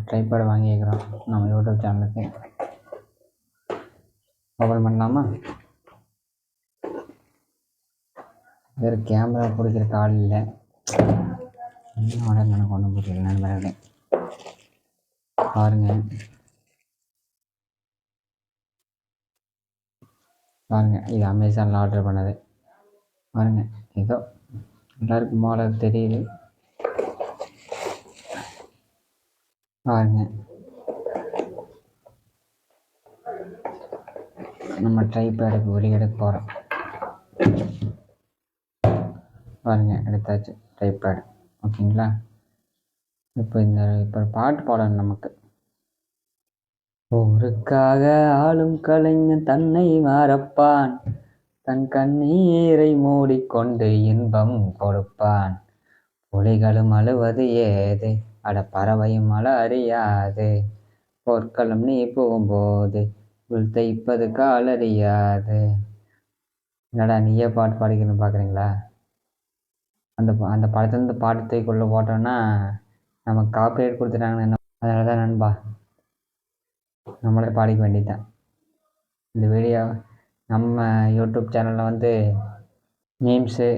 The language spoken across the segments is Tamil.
ட்ரைபேட் வாங்கிக்கிறோம் நம்ம யூடியூப் சேனலுக்கு. ஓப்பன் பண்ணலாமா? வேறு கேமரா பிடிக்கிற கால் இல்லை. என்ன எனக்கு ஒன்றும் புரியல நண்பர்களே. பாருங்கள் இது அமேசானில் ஆர்டர் பண்ணது. பாருங்கள் ஏதோ எல்லாருக்கும் போல தெரியுது. பாருங்கள் நம்ம ட்ரைபேடுக்கு ஒளி எடுக்க போகிறோம். பாருங்கள் எடுத்தாச்சு ட்ரைபேடு. ஓகேங்களா? இப்போ பாட்டு பாடணும் நமக்கு. ஊருக்காக ஆளும் கலைஞன் தன்னை மறப்பான், தன் கண்ணீரை மூடிக்கொண்டு இன்பம் கொடுப்பான். புலிகளும் அழுவது ஏது, அட பறவையும் அழ அறியாது. போர்க்களம் நீ போகும்போது உள் தைப்பது காலறியாது. என்னடா நீயே பாட்டு பாடிக்கணும்னு பார்க்குறீங்களா? அந்த படத்துலேருந்து பாட்டு தூக்கிக்குள்ளே போட்டோன்னா நமக்கு காப்பிரைட் கொடுத்துட்டாங்கன்னு என்ன. அதனால தான் நண்பா நம்மளே பாடிக்க வேண்டியதுதான். இந்த வீடியோ நம்ம யூடியூப் சேனலில் மீம்ஸு,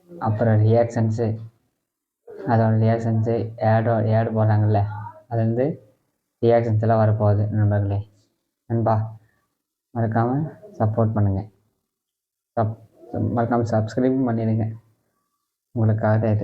அப்புறம் ரியாக்ஷன்ஸு, அதோட ரியாக்ஷன்ஸு ஆடு போடுறாங்கல்ல, அது ரியாக்ஷன்ஸ் எல்லாம் வரப்போகுது நண்பர்களே. நண்பா மறக்காமல் சப்போர்ட் பண்ணுங்கள். மறக்காமல் சப்ஸ்கிரைபும் பண்ணிடுங்க. உங்களுக்காக இது.